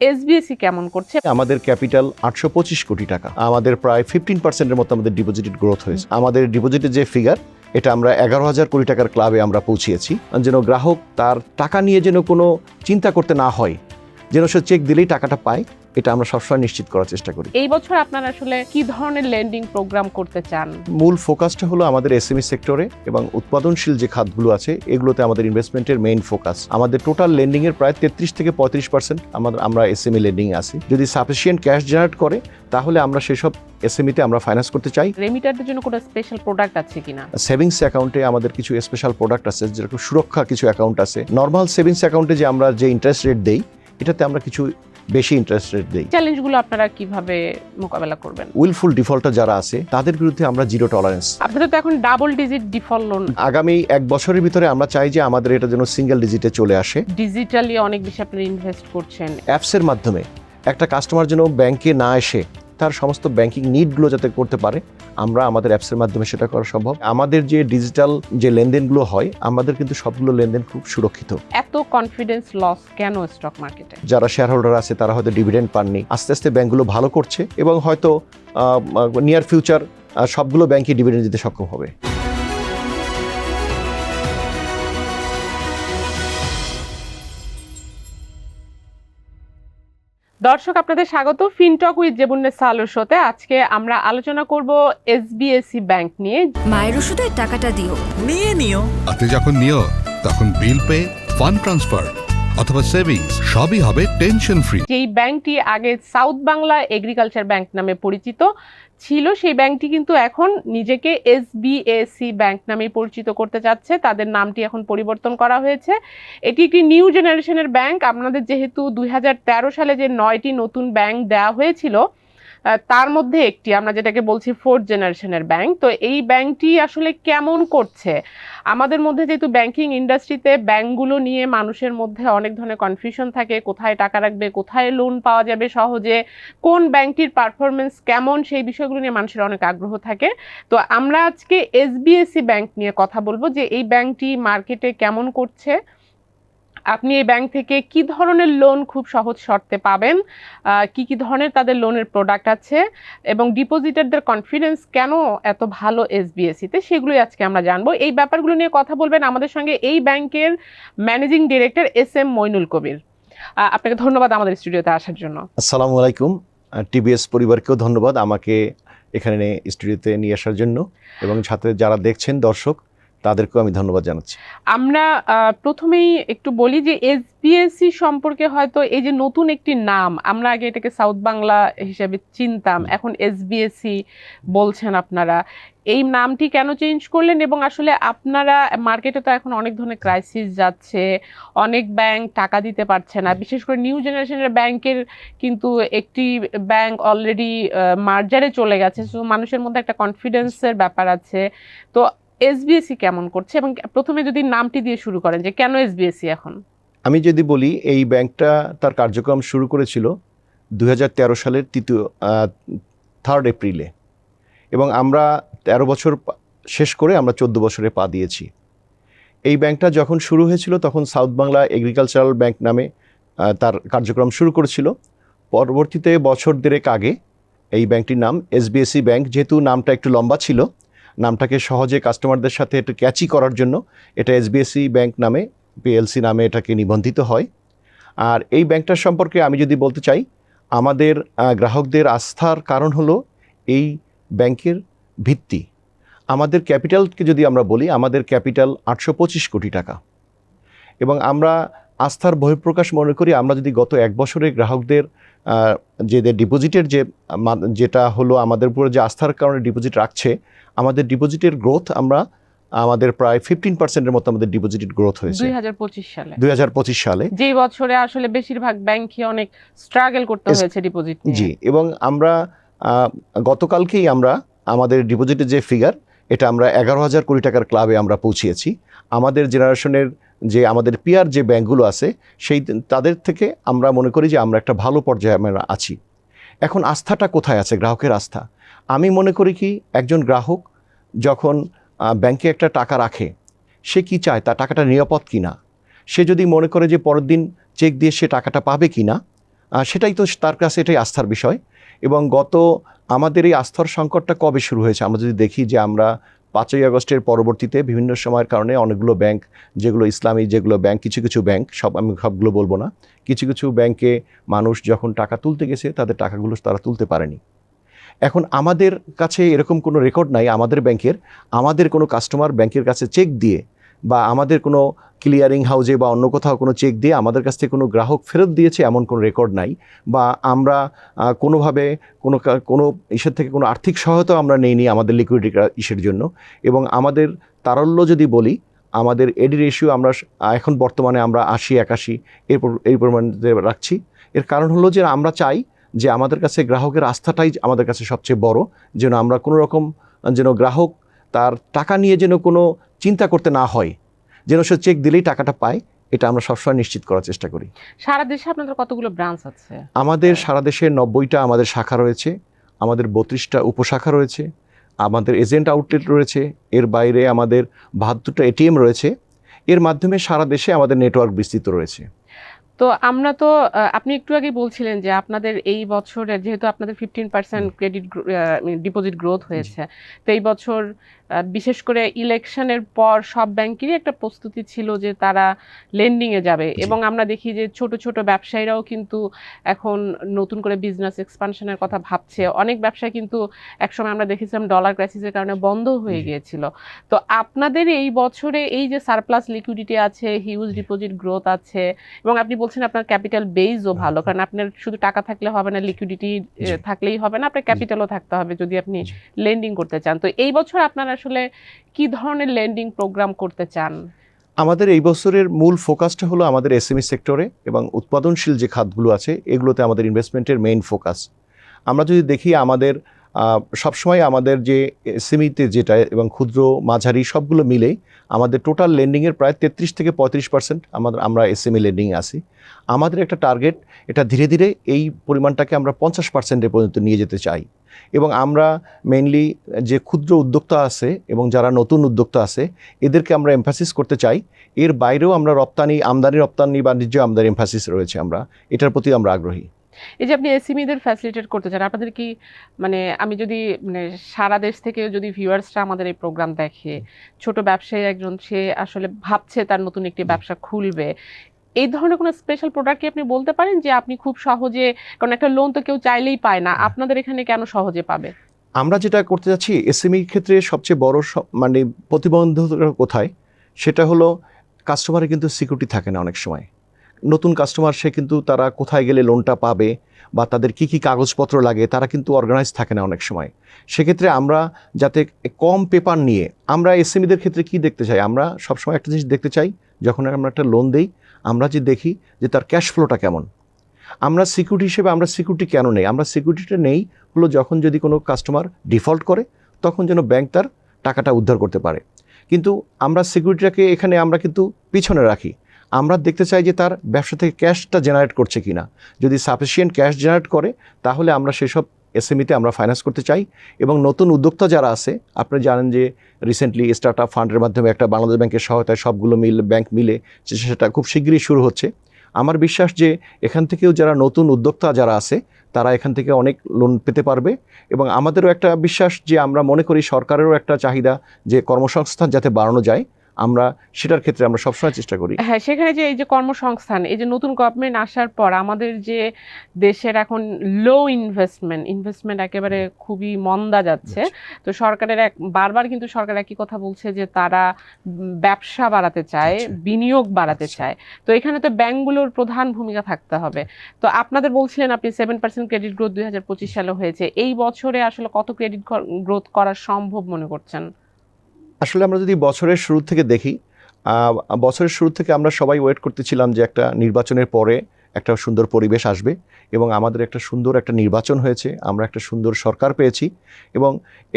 SBAC কেমন করছে? আমাদের ক্যাপিটাল 825 কোটি টাকা, আমাদের প্রায় 15% মতো আমাদের ডিপোজিটেড গ্রোথ হয়েছে। আমাদের ডিপোজিটের যে ফিগার, এটা আমরা 11,000 কোটি টাকার ক্লাবে আমরা পৌঁছিয়েছি, যেন গ্রাহক তার টাকা নিয়ে যেন কোনো চিন্তা করতে না হয়, যেন সে চেক দিলেই টাকাটা পায়, এটা আমরা সবসময় নিশ্চিত করার চেষ্টা করি। এই বছর আপনারা আসলে কি ধরনের লেন্ডিং প্রোগ্রাম করতে চান? মূল ফোকাসটা হলো আমাদের এসএমই সেক্টরে এবং উৎপাদনশীল যে খাতগুলো আছে এগুলোতে আমাদের ইনভেস্টমেন্টের মেইন ফোকাস। আমাদের টোটাল লেন্ডিং এর প্রায় 33 থেকে 35% আমরা এসএমই লেন্ডিং আছি। যদি সাফিসিয়েন্ট ক্যাশ জেনারেট করে তাহলে আমরা সেসব এসএমইতে আমরা ফাইন্যান্স করতে চাই। রেমিটারদের জন্য কোনো স্পেশাল প্রোডাক্ট আছে কিনা? সেভিংস অ্যাকাউন্টে আমাদের কিছু স্পেশাল প্রোডাক্ট আছে, যেরকম সুরক্ষা কিছু অ্যাকাউন্ট আছে। নর্মাল সেভিংস অ্যাকাউন্টে যে আমরা যে ইন্টারেস্ট রেট দেই, এটাতে আমরা কিছু বেশি ইন্টারেস্ট রেট দেই। চ্যালেঞ্জগুলো আপনারা কিভাবে মোকাবেলা করবেন? উইলফুল ডিফল্টার যারা আছে তাদের বিরুদ্ধে আমরা জিরো টলারেন্স। আপনাদের তো এখন ডাবল ডিজিট ডিফল্ট লোন। আগামী 1 বছরের ভিতরে আমরা চাই যে আমাদের এটা যেন সিঙ্গেল ডিজিটে চলে আসে। ডিজিটালি অনেক বেশি আপনারা ইনভেস্ট করছেন। অ্যাপসের মাধ্যমে একটা কাস্টমার যেন ব্যাংকে না এসে তার সমস্ত ব্যাংকিং নিডগুলো যাতে করতে পারে, আমরা আমাদের অ্যাপসের মাধ্যমে সেটা করা সম্ভব। আমাদের যে ডিজিটাল যে লেনদেনগুলো হয়, আমাদের কিন্তু সবগুলো লেনদেন খুব সুরক্ষিত। এত কনফিডেন্স লস কেন স্টক মার্কেটে? যারা শেয়ার হোল্ডার আছে তারা হয়তো ডিভিডেন্ড পাননি, আস্তে আস্তে ব্যাংকগুলো ভালো করছে এবং হয়তো নিয়ার ফিউচার সবগুলো ব্যাংকই ডিভিডেন্ড দিতে সক্ষম হবে। দর্শক, আপনাদের স্বাগত ফিনটক উইথ জেবুন্নেসা আলোর শোতে। আজকে আমরা আলোচনা করব এসবিএসি ব্যাংক নিয়ে। মায়ের ওষুধে টাকাটা দিও, নিয়ে নিও। আপনি যখন নিও তখন বিল পে, ফান্ড ট্রান্সফার অথবা সেভিংস সবই হবে টেনশন ফ্রি। যেই ব্যাংকটি আগে সাউথ বাংলা এগ্রিকালচার ব্যাংক নামে পরিচিত ছিল, সেই ব্যাংকটি কিন্তু এখন নিজেকে এসবিএসি ব্যাংক নামে পরিচিত করতে চাচ্ছে। তাদের নামটি এখন পরিবর্তন করা হয়েছে। এটি একটি নিউ জেনারেশনের ব্যাংক। আপনাদের যেহেতু 2013 সালে যে 9টি নতুন ব্যাংক দেওয়া হয়েছিল, তার মধ্যে একটি আমরা যেটাকে বলছি 4th জেনারেশনের ব্যাংক। তো এই ব্যাংকটি আসলে কেমন করছে? আমাদের মধ্যে যেহেতু ব্যাংকিং ইন্ডাস্ট্রিতে ব্যাংকগুলো নিয়ে মানুষের মধ্যে অনেক ধরনের কনফিউশন থাকে, কোথায় টাকা রাখবে, কোথায় লোন পাওয়া যাবে সহজে, কোন ব্যাংকটির পারফরমেন্স কেমন, সেই বিষয়গুলো নিয়ে মানুষের অনেক আগ্রহ থাকে। তো আমরা আজকে এসবিএসি ব্যাংক নিয়ে কথা বলবো যে এই ব্যাংকটি মার্কেটে কেমন করছে, আপনি এই ব্যাংক থেকে কি ধরনের লোন খুব সহজ শর্তে পাবেন, কি কি ধরনের তাদের লোনের প্রোডাক্ট আছে, এবং ডিপোজিটারদের কনফিডেন্স কেন এত ভালো এসবিএসিতে, সেগুলোই আজকে আমরা জানবো। এই ব্যাপারগুলো নিয়ে কথা বলবেন আমাদের সঙ্গে এই ব্যাংকের ম্যানেজিং ডিরেক্টর SM মইনুল কবির। আপনাকে ধন্যবাদ আমাদের স্টুডিওতে আসার জন্য। আসসালামু আলাইকুম। টিবিএস পরিবারকেও ধন্যবাদ আমাকে এখানে স্টুডিওতে নিয়ে আসার জন্য, এবং সাথে যারা দেখছেন দর্শক তাদেরকেও আমি ধন্যবাদ জানাচ্ছি। আমরা প্রথমেই একটু বলি যে এসবিএসি সম্পর্কে হয়তো এই যে নতুন একটি নাম, আমরা আগে এটাকে সাউথ বাংলা হিসেবে চিনতাম, এখন এসবিএসি বলছেন আপনারা। এই নামটি কেন চেঞ্জ করলেন, এবং আসলে আপনারা মার্কেটে তো এখন অনেক ধরনের ক্রাইসিস যাচ্ছে, অনেক ব্যাংক টাকা দিতে পারছে না, বিশেষ করে নিউ জেনারেশনের ব্যাংকের কিন্তু একটি ব্যাংক অলরেডি মার্জারে চলে গেছে। সো মানুষের মধ্যে একটা কনফিডেন্সের ব্যাপার আছে। তো এসবিএসি কেমন করছে, এবং প্রথমে যদি নামটি দিয়ে শুরু করেন যে কেন এসবিএসি এখন? আমি যদি বলি, এই ব্যাংকটা তার কার্যক্রম শুরু করেছিল 2013 সালের 3rd এপ্রিলে, এবং আমরা 13 বছর শেষ করে আমরা 14 বছরে পা দিয়েছি। এই ব্যাংকটা যখন শুরু হয়েছিল তখন সাউথ বাংলা এগ্রিকালচারাল ব্যাংক নামে তার কার্যক্রম শুরু করেছিল। পরবর্তীতে বছর দেড়েক আগে এই ব্যাংকটির নাম এসবিএসি ব্যাংক, যেহেতু নামটা একটু লম্বা ছিল, নামটাকে সহজে কাস্টমারদের সাথে একটু ক্যাচি করার জন্য এটা এসবিএসি ব্যাংক নামে, পিএলসি নামে এটাকে নিবন্ধিত হয়। আর এই ব্যাংকটার সম্পর্কে আমি যদি বলতে চাই, আমাদের গ্রাহকদের আস্থার কারণ হলো এই ব্যাংকের ভিত্তি। আমাদের ক্যাপিটালকে যদি আমরা বলি, আমাদের ক্যাপিটাল 825 কোটি টাকা, এবং আমরা আস্থার বহিঃপ্রকাশ মনে করি আমরা যদি গত 1 বছরে গ্রাহকদের যে ডিপোজিটের যেটা হলো আমাদের উপরে যে আস্থার কারণে ডিপোজিট রাখছে, আমাদের ডিপোজিটের গ্রোথ আমাদের প্রায় 15% মতো আমাদের ডিপোজিটেড গ্রোথ হয়েছে 2025 সালে, যে বছরে আসলে বেশিরভাগ ব্যাংকই অনেক স্ট্রাগল করতে হয়েছে ডিপোজিট নিয়ে। জি, এবং আমরা গতকালকেই আমরা আমাদের ডিপোজিটের যে ফিগার, এটা আমরা 11,000 কোটি টাকার ক্লাবে আমরা পৌঁছিয়েছি। আমাদের জেনারেশনের যে আমাদের পিয়ার যে ব্যাংকগুলো আছে তাদের থেকে আমরা মনে করি যে আমরা একটা ভালো পর্যায়ে আমরা আছি। এখন আস্থাটা কোথায় আছে, গ্রাহকের আস্থা? আমি মনে করি কি, একজন গ্রাহক যখন ব্যাংকে একটা টাকা রাখে, সে কি চায়, তার টাকাটা নিরাপদ কিনা, সে যদি মনে করে যে পরের দিন চেক দিয়ে সে টাকাটা পাবে কিনা, সেটাই তো তার কাছে এটাই আস্থার বিষয়। এবং আমাদের এই আস্থার সংকটটা কবে শুরু হয়েছে আমরা যদি দেখি যে আমরা 5ই আগস্টের পরবর্তীতে বিভিন্ন সময়ের কারণে অনেকগুলো ব্যাংক, যেগুলো ইসলামী যেগুলো ব্যাংক, কিছু কিছু ব্যাংক, আমি সবগুলো বলবো না, কিছু কিছু ব্যাংকে মানুষ যখন টাকা তুলতে গেছে তাদের টাকাগুলো তারা তুলতে পারেনি। এখন আমাদের কাছে এরকম কোনো রেকর্ড নাই আমাদের ব্যাংকের, আমাদের কোনো কাস্টমার ব্যাংকের কাছে চেক দিয়ে বা আমাদের কোনো ক্লিয়ারিং হাউজে বা অন্য কোথাও কোনো চেক দিয়ে আমাদের কাছ থেকে কোনো গ্রাহক ফেরত দিয়েছে এমন কোনো রেকর্ড নাই। বা আমরা কোনোভাবে কোনো ইসের থেকে কোনো আর্থিক সহায়তা আমরা নেইনি আমাদের লিকুইডিটি ইসের জন্য। এবং আমাদের তারল্য যদি বলি, আমাদের এডি রেশিও আমরা এখন বর্তমানে আমরা 80-81 এই পরিমাণে রাখছি। এর কারণ হলো যে আমরা চাই যে আমাদের কাছে গ্রাহকের আস্থাটাই আমাদের কাছে সবচেয়ে বড়, যেন আমরা কোনো রকম যেন গ্রাহক তার টাকা নিয়ে যেন কোনো চিন্তা করতে না হয়, যেন সে চেক দিলেই টাকাটা পায়, এটা আমরা সবসময় নিশ্চিত করার চেষ্টা করি। সারা দেশে আপনাদের কতগুলো ব্রাঞ্চ আছে? আমাদের সারা দেশে 90টা আমাদের শাখা রয়েছে, আমাদের 32টা উপশাখা রয়েছে, আমাদের এজেন্ট আউটলেট রয়েছে, এর বাইরে আমাদের 72টা এটিএম রয়েছে। এর মাধ্যমে সারা দেশে আমাদের নেটওয়ার্ক বিস্তৃত রয়েছে। তো আমরা তো আপনি একটু আগে বলছিলেন যে আপনাদের এই বছরে যেহেতু আপনাদের 15% ক্রেডিট ডিপোজিট গ্রোথ হয়েছে, তো এই বছর বিশেষ করে ইলেকশনের পর সব ব্যাংকেরই একটা প্রস্তুতি ছিল যে তারা লেন্ডিংয়ে যাবে। এবং আমরা দেখি যে ছোট ছোট ব্যবসায়ীরাও কিন্তু এখন নতুন করে বিজনেস এক্সপানশনের কথা ভাবছে। অনেক ব্যবসা কিন্তু একসময় আমরা দেখেছিলাম ডলার ক্রাইসিসের কারণে বন্ধ হয়ে গিয়েছিল। তো আপনাদের এই বছরে এই যে সারপ্লাস লিকুইডিটি আছে, হিউজ ডিপোজিট গ্রোথ আছে, এবং আপনি বলছেন আপনার ক্যাপিটাল বেসও ভালো, কারণ আপনার শুধু টাকা থাকলে হবে না, লিকুইডিটি থাকলেই হবে না, আপনার ক্যাপিটালও থাকতে হবে যদি আপনি লেন্ডিং করতে চান। তো এই বছর আপনারা আসলে কি ধরনের লেন্ডিং প্রোগ্রাম করতে চান? আমাদের এই বছরের মূল ফোকাসটা হলো আমাদের এসএমই সেক্টরে এবং উৎপাদনশীল যে খাতগুলো আছে এগুলোতে আমাদের ইনভেস্টমেন্টের মেইন ফোকাস। আমরা যদি দেখি আমাদের সবসময় আমাদের যে এসএমইতে যেটা এবং ক্ষুদ্র মাঝারি সবগুলো মিলে আমাদের টোটাল লেন্ডিংয়ের প্রায় 33-35% আমরা এসএমই লেন্ডিংয়ে আসি। আমাদের একটা টার্গেট, এটা ধীরে ধীরে এই পরিমাণটাকে আমরা 50% পর্যন্ত নিয়ে যেতে চাই। এবং আমরা মেইনলি যে ক্ষুদ্র উদ্যোক্তা আছে এবং যারা নতুন উদ্যোক্তা আছে এদেরকে আমরা এমফাসিস করতে চাই। এর বাইরেও আমরা আমদানি রপ্তানি বাণিজ্য আমদানি এমফাসিস রয়েছে, আমরা এটার প্রতি আমরা আগ্রহী। এই যে আপনি এসএমইদের ফ্যাসিলিটেট করতে চান, আপনাদের কি আমি যদি সারা দেশ থেকে যদি ভিউয়ার্সরা আমাদের এই প্রোগ্রাম দেখে, ছোট ব্যবসায়ী একজন সে আসলে ভাবছে তার নতুন একটি ব্যবসা খুলবে, এই ধরনের কোনো স্পেশাল প্রোডাক্ট কি আপনি বলতে পারেন যে আপনি খুব সহজে, কারণ একটা লোন তো কেউ চাইলেই পায় না, আপনাদের এখানে কেন সহজে পাবে? আমরা যেটা করতে যাচ্ছি এসএমই ক্ষেত্রে সবচেয়ে বড় প্রতিবন্ধকতা কোথায়, সেটা হলো কাস্টমারের কিন্তু সিকিউরিটি থাকে না অনেক সময়। নতুন কাস্টমার সে কিন্তু তারা কোথায় গেলে লোনটা পাবে বা তাদের কি কি কাগজপত্র লাগে তারা কিন্তু অর্গানাইজ থাকে না অনেক সময়। সেক্ষেত্রে আমরা যাতে কম পেপার নিয়ে, আমরা এসএমইদের ক্ষেত্রে কি দেখতে চাই, আমরা সবসময় একটা জিনিস দেখতে চাই, যখন আমরা একটা লোন দেই আমরা যে দেখি যে তার ক্যাশ ফ্লোটা কেমন। আমরা সিকিউরিটি হিসেবে আমরা সিকিউরিটি কেন নেই, আমরা সিকিউরিটিটা নেই হলো যখন যদি কোনো কাস্টমার ডিফল্ট করে তখন যেন ব্যাংক তার টাকাটা উদ্ধার করতে পারে। কিন্তু আমরা সিকিউরিটিটাকে এখানে আমরা কিন্তু পিছনে রাখি, আমরা দেখতে চাই যে তার ব্যবসা থেকে ক্যাশটা জেনারেট করছে কিনা। যদি সাফিসিয়েন্ট ক্যাশ জেনারেট করে তাহলে আমরা সেসব এসএমইতে আমরা ফাইন্যান্স করতে চাই। এবং নতুন উদ্যোক্তা যারা আছে, আপনি জানেন যে রিসেন্টলি স্টার্ট আপ ফান্ডের মাধ্যমে একটা বাংলাদেশ ব্যাংকের সহায়তায় সবগুলো ব্যাংক মিলে সেটা খুব শীঘ্রই শুরু হচ্ছে। আমার বিশ্বাস যে এখান থেকেও যারা নতুন উদ্যোক্তা যারা আছে তারা এখান থেকে অনেক লোন পেতে পারবে। এবং আমাদেরও একটা বিশ্বাস যে আমরা মনে করি সরকারেরও একটা চাহিদা যে কর্মসংস্থান যাতে বাড়ানো যায়, আমরা সেটার ক্ষেত্রে আমরা সবসময় চেষ্টা করি। হ্যাঁ, সেখানে যে এই যে কর্মসংস্থান, এই যে নতুন গভর্নমেন্ট আসার পর আমাদের যে দেশের এখন লো ইনভেস্টমেন্ট একেবারে খুবই মন্দা যাচ্ছে। তো সরকারের বারবার কিন্তু সরকার একই কথা বলছে যে তারা ব্যবসা বাড়াতে চায়, বিনিয়োগ বাড়াতে চায়। তো এখানে তো ব্যাংকগুলোর প্রধান ভূমিকা থাকতে হবে। তো আপনাদের বলছিলেন আপনি 7% ক্রেডিট গ্রোথ 2025 সালে হয়েছে, এই বছরে আসলে কত ক্রেডিট গ্রোথ করা সম্ভব মনে করছেন? আসলে আমরা যদি বছরের শুরু থেকে দেখি, বছরের শুরু থেকে আমরা সবাই ওয়েট করতেছিলাম যে একটা নির্বাচনের পরে একটা সুন্দর পরিবেশ আসবে এবং আমাদের একটা সুন্দর একটা নির্বাচন হয়েছে, আমরা একটা সুন্দর সরকার পেয়েছি এবং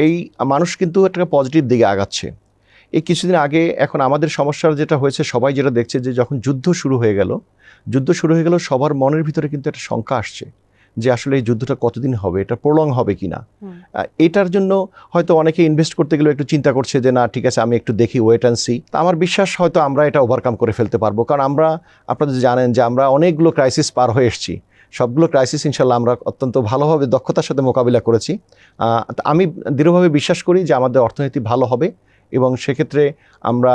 এই মানুষ কিন্তু একটা পজিটিভ দিকে আগাচ্ছে। এই কিছুদিন আগে এখন আমাদের সমস্যার যেটা হয়েছে, সবাই যেটা দেখছে যে যখন যুদ্ধ শুরু হয়ে গেল সবার মনের ভিতরে কিন্তু একটা শঙ্কা আসছে যে আসলে এই যুদ্ধটা কতদিন হবে, এটা প্রলং হবে কিনা। এটার জন্য হয়তো অনেকে ইনভেস্ট করতে গেলে একটু চিন্তা করছে যে না ঠিক আছে আমি একটু দেখি, ওয়েট অ্যান্ড সি। আমার বিশ্বাস হয়তো আমরা এটা ওভারকাম করে ফেলতে পারবো, কারণ আপনারা জানেন যে আমরা অনেকগুলো ক্রাইসিস পার হয়ে এসেছি। সবগুলো ক্রাইসিস ইনশাল্লাহ আমরা অত্যন্ত ভালোভাবে দক্ষতার সাথে মোকাবিলা করেছি। আমি দৃঢ়ভাবে বিশ্বাস করি যে আমাদের অর্থনীতি ভালো হবে এবং সেক্ষেত্রে আমরা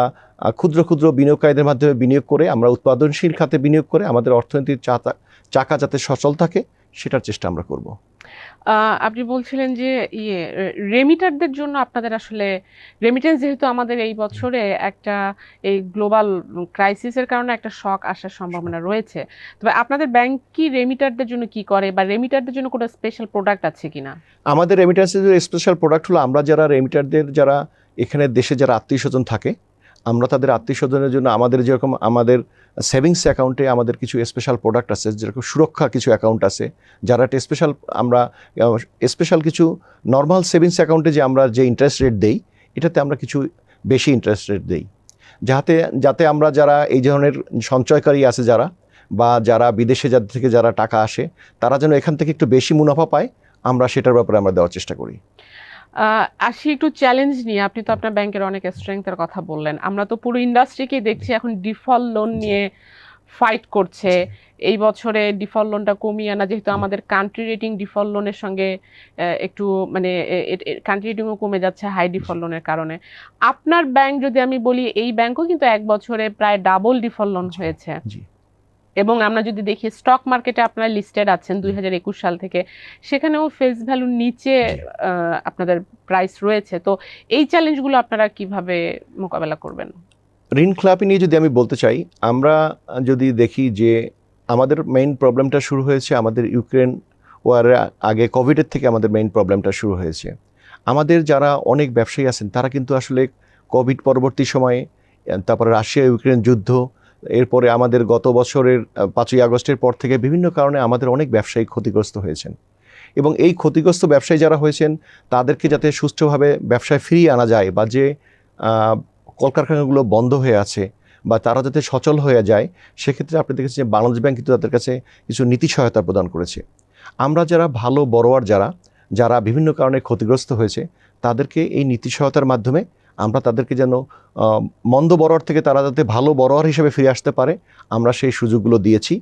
ক্ষুদ্র ক্ষুদ্র বিনিয়োগকারীদের মাধ্যমে বিনিয়োগ করে, আমরা উৎপাদনশীল খাতে বিনিয়োগ করে আমাদের অর্থনীতির চাকা যাতে সচল থাকে সেটার চেষ্টা আমরা করব। আপনি বলছিলেন যে রেমিটারদের জন্য আপনাদের আসলে রেমিটেন্স, যেহেতু আমাদের এই বছরে একটা এই গ্লোবাল ক্রাইসিসের কারণে একটা শক আসার সম্ভাবনা রয়েছে, তবে আপনাদের ব্যাংক কি রেমিটারদের জন্য কি করে, বা রেমিটারদের জন্য কোনো স্পেশাল প্রোডাক্ট আছে কিনা? আমাদের রেমিটান্সের স্পেশাল প্রোডাক্ট হলো, আমরা যারা রেমিটারদের যারা এখানে দেশে যারা আত্মীয় স্বজন থাকে, আমরা তাদের আত্মীয় স্বজনের জন্য আমাদের যেরকম আমাদের সেভিংস অ্যাকাউন্টে আমাদের কিছু স্পেশাল প্রোডাক্ট আছে, যেরকম সুরক্ষা কিছু অ্যাকাউন্ট আছে, যারা একটা স্পেশাল আমরা স্পেশাল কিছু নর্মাল সেভিংস অ্যাকাউন্টে যে আমরা যে ইন্টারেস্ট রেট দেই, এটাতে আমরা কিছু বেশি ইন্টারেস্ট রেট দেই, যাতে আমরা যারা এই ধরনের সঞ্চয়কারী আছে যারা, বা যারা বিদেশে যাদের থেকে যারা টাকা আসে, তারা যেন এখান থেকে একটু বেশি মুনাফা পায়, আমরা সেটার ব্যাপারে আমরা দেওয়ার চেষ্টা করি। আসি একটু চ্যালেঞ্জ নিয়ে। আপনি তো আপনার ব্যাংকের অনেক স্ট্রেংথের কথা বললেন, আমরা তো পুরো ইন্ডাস্ট্রিকেই দেখছি এখন ডিফল্ট লোন নিয়ে ফাইট করছে। এই বছরে ডিফল্ট লোনটা কমিয়ে আনা, যেহেতু আমাদের কান্ট্রি রেটিং ডিফল্ট লোনের সঙ্গে একটু মানে কান্ট্রি রেটিংও কমে যাচ্ছে হাই ডিফল্ট লোনের কারণে। আপনার ব্যাংক যদি আমি বলি, এই ব্যাংকও কিন্তু এক বছরে প্রায় ডাবল ডিফল্ট লোন হয়েছে, এবং আমরা যদি দেখি স্টক মার্কেটে আপনারা লিস্টেড আছেন 2021 সাল থেকে, সেখানেও ফেস ভ্যালুর নিচে আপনাদের প্রাইস রয়েছে। তো এই চ্যালেঞ্জগুলো আপনারা কিভাবে মোকাবেলা করবেন? ঋণ খেলাপি নিয়ে যদি আমি বলতে চাই, আমরা যদি দেখি যে আমাদের মেইন প্রবলেমটা শুরু হয়েছে আমাদের ইউক্রেন ওয়ারের আগে, কোভিডের থেকে আমাদের মেইন প্রবলেমটা শুরু হয়েছে। আমাদের যারা অনেক ব্যবসায়ী আছেন তারা কিন্তু আসলে কোভিড পরবর্তী সময়ে, তারপরে রাশিয়া ইউক্রেন যুদ্ধ, এরপরে আমাদের গত বছরের 5ই আগস্টের পর থেকে বিভিন্ন কারণে আমাদের অনেক ব্যবসায়ী ক্ষতিগ্রস্ত হয়েছেন, এবং এই ক্ষতিগ্রস্ত ব্যবসায়ী যারা হয়েছেন তাদেরকে যাতে সুষ্ঠুভাবে ব্যবসায় ফিরিয়ে আনা যায়, বা যে কলকারখানাগুলো বন্ধ হয়ে আছে বা তারা যাতে সচল হয়ে যায়, সেক্ষেত্রে আপনি দেখেছেন যে বাংলাদেশ ব্যাংক কিন্তু তাদের কাছে কিছু নীতি সহায়তা প্রদান করেছে। আমরা যারা ভালো বড়োয়ার যারা বিভিন্ন কারণে ক্ষতিগ্রস্ত হয়েছে, তাদেরকে এই নীতি সহায়তার মাধ্যমে আমরা তাদেরকে যেন মন্দ বড়োয়ার থেকে তারা যাতে ভালো বড়োয়ার হিসেবে ফিরে আসতে পারে, আমরা সেই সুযোগগুলো দিয়েছি।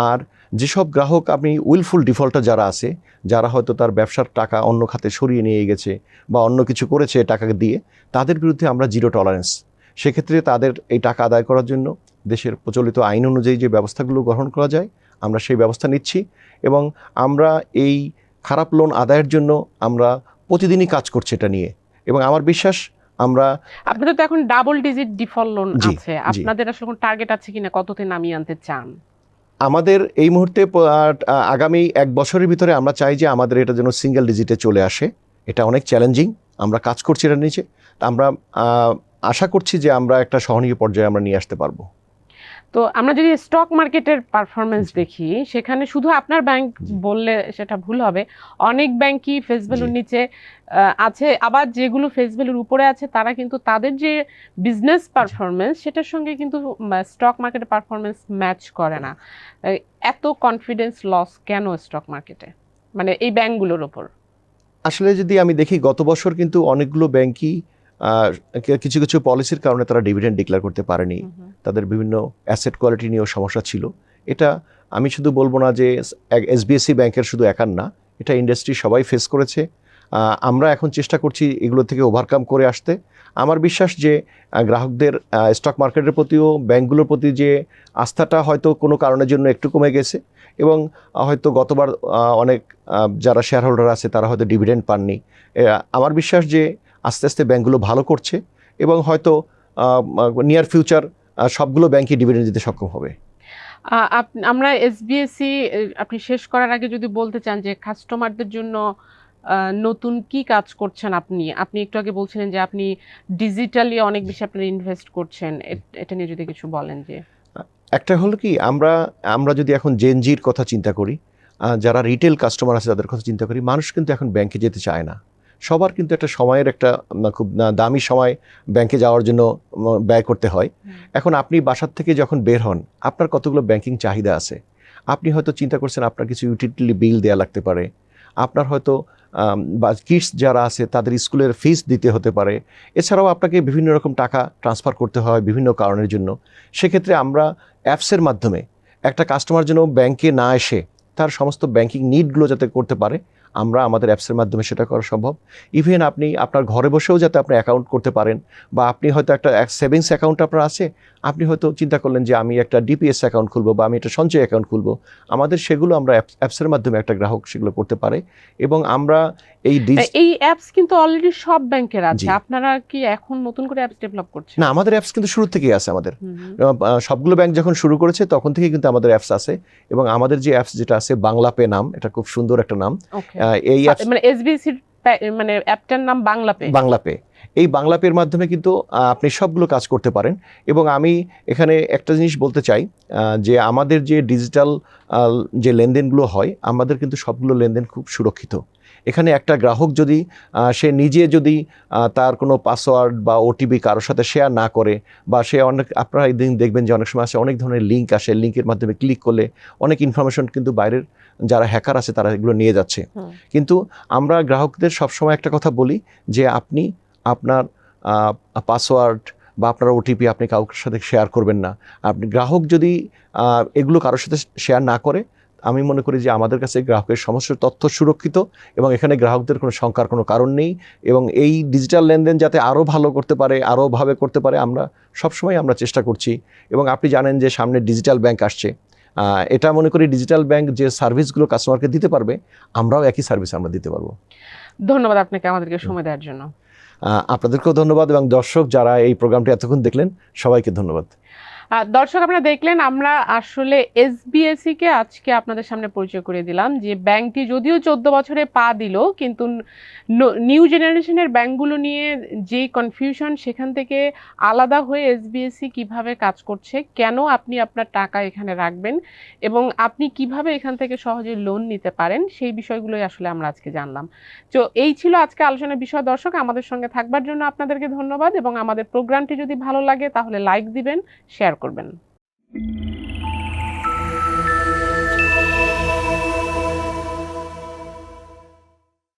আর যেসব গ্রাহক আপনি উইলফুল ডিফল্টার যারা আছে, যারা হয়তো তার ব্যবসার টাকা অন্য খাতে সরিয়ে নিয়ে গেছে বা অন্য কিছু করেছে টাকা দিয়ে, তাদের বিরুদ্ধে আমরা জিরো টলারেন্স, সেক্ষেত্রে তাদের এই টাকা আদায় করার জন্য দেশের প্রচলিত আইন অনুযায়ী যে ব্যবস্থাগুলো গ্রহণ করা যায় আমরা সেই ব্যবস্থা নিচ্ছি, এবং আমরা এই খারাপ লোন আদায়ের জন্য আমরা প্রতিদিনই কাজ করছি এটা নিয়ে। এবং আমার বিশ্বাস আপনাদের তো এখন ডাবল ডিজিট ডিফল্ট লোন আছে, আপনাদের আসলে কোন টার্গেট আছে কিনা, কততে নামিয়ে আনতে চান? আমাদের এই মুহূর্তে আগামী 1 বছরের ভিতরে আমরা চাই যে আমাদের এটা যেন সিঙ্গেল ডিজিটে চলে আসে। এটা অনেক চ্যালেঞ্জিং, আমরা কাজ করছি এটা নিচে। আমরা আশা করছি যে আমরা একটা সহনীয় পর্যায়ে আমরা নিয়ে আসতে পারবো। তো আমরা যদি স্টক মার্কেটের পারফরমেন্স দেখি, সেখানে শুধু আপনার ব্যাংক বললে সেটা ভুল হবে, অনেক ব্যাংকই ফেস ভ্যালুর নিচে আছে, আবার যেগুলো ফেস ভ্যালুর উপরে আছে তারা কিন্তু তাদের যে বিজনেস পারফরমেন্স সেটার সঙ্গে কিন্তু স্টক মার্কেটের পারফরমেন্স ম্যাচ করে না। এত কনফিডেন্স লস কেন স্টক মার্কেটে, মানে এই ব্যাংকগুলোর ওপর? আসলে যদি আমি দেখি, গত বছর কিন্তু অনেকগুলো ব্যাংকই কিছু কিছু পলিসির কারণে তারা ডিভিডেন্ড ডিক্লেয়ার করতে পারেনি, তাদের বিভিন্ন অ্যাসেট কোয়ালিটি নিয়েও সমস্যা ছিল। এটা আমি শুধু বলবো না যে এসবিএসসি ব্যাংকের শুধু একার না, এটা ইন্ডাস্ট্রি সবাই ফেস করেছে। আমরা এখন চেষ্টা করছি এগুলো থেকে ওভারকাম করে আসতে। আমার বিশ্বাস যে গ্রাহকদের স্টক মার্কেটের প্রতিও ব্যাংকগুলোর প্রতি যে আস্থাটা হয়তো কোনো কারণের জন্য একটু কমে গেছে, এবং হয়তো গতবার অনেক যারা শেয়ার হোল্ডার আছে তারা হয়তো ডিভিডেন্ড পাননি। আমার বিশ্বাস যে আস্তে আস্তে ব্যাংকগুলো ভালো করছে, এবং হয়তো নিয়ার ফিউচার সবগুলো ব্যাংকই ডিভিডেন্ড দিতে সক্ষম হবে। আমরা এসবিএসসি আপনি শেষ করার আগে যদি বলতে চান যে কাস্টমারদের জন্য নতুন কি কাজ করছেন আপনি একটু আগে বলছিলেন যে আপনি ডিজিটালি অনেক বেশি আপনারা ইনভেস্ট করছেন, এটা নিয়ে যদি কিছু বলেন। যে একটা হলো কি, আমরা যদি এখন জেনজির কথা চিন্তা করি, যারা রিটেল কাস্টমার আছে তাদের কথা চিন্তা করি, মানুষ কিন্তু এখন ব্যাংকে যেতে চায় না। সবার কিন্তু একটা সময়ের একটা খুব দামি সময় ব্যাংকে যাওয়ার জন্য ব্যয় করতে হয়। এখন আপনি বাসার থেকে যখন বের হন, আপনার কতগুলো ব্যাংকিং চাহিদা আছে। আপনি হয়তো চিন্তা করছেন আপনার কিছু ইউটিলিটি বিল দেওয়া লাগতে পারে, আপনার হয়তো বা কিডস যারা আছে তাদের স্কুলের ফিস দিতে হতে পারে, এছাড়াও আপনাকে বিভিন্ন রকম টাকা ট্রান্সফার করতে হয় বিভিন্ন কারণের জন্য। সেক্ষেত্রে আমরা অ্যাপসের মাধ্যমে একটা কাস্টমার যেন ব্যাংকে না এসে তার সমস্ত ব্যাংকিং নিডগুলো যাতে করতে পারে, আমরা আমাদের অ্যাপসের মাধ্যমে সেটা করা সম্ভব। ইভেন আপনি আপনার ঘরে বসেও যাতে আপনি অ্যাকাউন্ট করতে পারেন, বা আপনি হয়তো একটা সেভিংস অ্যাকাউন্ট আপনার আছে, আপনি হয়তো চিন্তা করলেন যে আমি একটা ডিপিএস অ্যাকাউন্ট খুলবো বা আমি একটা সঞ্চয় অ্যাকাউন্ট খুলবো, আমাদের সেগুলো আমরা অ্যাপসের মাধ্যমে একটা গ্রাহক সেগুলো করতে পারে। এবং আমরা এই অ্যাপস কিন্তু অলরেডি সব ব্যাংকের আছে, জি। আপনারা কি এখন নতুন করে অ্যাপস ডেভেলপ করছেন? না, আমাদের অ্যাপস কিন্তু শুরু থেকেই আছে আমাদের। হুম। সবগুলো ব্যাংক যখন শুরু করেছে তখন থেকেই কিন্তু আমাদের অ্যাপস আছে, এবং আমাদের যে অ্যাপস যেটা আছে বাংলা পে নাম, এটা খুব সুন্দর একটা নাম। ওকে, এই অ্যাপস মানে এসবিসি মানে অ্যাপটার নাম বাংলা পে। বাংলা পে, এই বাংলা পের মাধ্যমে কিন্তু আপনি সবগুলো কাজ করতে পারেন। এবং আমি এখানে একটা জিনিস বলতে চাই, যে আমাদের যে ডিজিটাল যে লেনদেনগুলো হয়, আমাদের কিন্তু সবগুলো লেনদেন খুব সুরক্ষিত। এখানে একটা গ্রাহক যদি সে নিজে যদি তার কোনো পাসওয়ার্ড বা ওটিপি কারোর সাথে শেয়ার না করে, বা সে আপনারা একদিন দেখবেন যে অনেক সময় আসে অনেক ধরনের লিঙ্ক আসে, লিঙ্কের মাধ্যমে ক্লিক করলে অনেক ইনফরমেশন কিন্তু বাইরের যারা হ্যাকার আছে তারা এগুলো নিয়ে যাচ্ছে। কিন্তু আমরা গ্রাহকদের সবসময় একটা কথা বলি যে আপনি আপনার পাসওয়ার্ড বা আপনার ওটিপি আপনি কাউকে সাথে শেয়ার করবেন না। আপনি গ্রাহক যদি এগুলো কারোর সাথে শেয়ার না করে, আমি মনে করি যে আমাদের কাছে গ্রাহকের সমস্ত তথ্য সুরক্ষিত, এবং এখানে গ্রাহকদের কোনো শঙ্কার কোনো কারণ নেই। এবং এই ডিজিটাল লেনদেন যাতে আরও ভালো করতে পারে, আরও ভাবে করতে পারে, আমরা সবসময় আমরা চেষ্টা করছি। এবং আপনি জানেন যে সামনে ডিজিটাল ব্যাংক আসছে, এটা মনে করি ডিজিটাল ব্যাংক যে সার্ভিসগুলো কাস্টমারকে দিতে পারবে, আমরাও একই সার্ভিস আমরা দিতে পারবো। ধন্যবাদ আপনাকে আমাদেরকে সময় দেওয়ার জন্য। আপনাদেরকেও ধন্যবাদ, এবং দর্শক যারা এই প্রোগ্রামটি এতক্ষণ দেখলেন সবাইকে ধন্যবাদ। দর্শক আপনারা দেখলেন, আমরা আসলে এসবিএসি কে আজকে আপনাদের সামনে পরিচয় করে দিলাম, যে ব্যাংকটি যদিও 14 বছরে পা দিল, কিন্তু নিউ জেনারেশনের ব্যাংকগুলো নিয়ে যে কনফিউশন, সেখান থেকে আলাদা হয়ে এসবিএসি কিভাবে কাজ করছে, কেন আপনি আপনার টাকা এখানে রাখবেন, এবং আপনি কিভাবে এখান থেকে সহজে লোন নিতে পারেন, সেই বিষয়গুলোই আসলে আমরা আজকে জানলাম। তো এই ছিল আজকে আলোচনার বিষয়। দর্শক, আমাদের সঙ্গে থাকবার জন্য আপনাদেরকে ধন্যবাদ, এবং আমাদের প্রোগ্রামটি যদি ভালো লাগে তাহলে লাইক দিবেন, শেয়ার করবেন।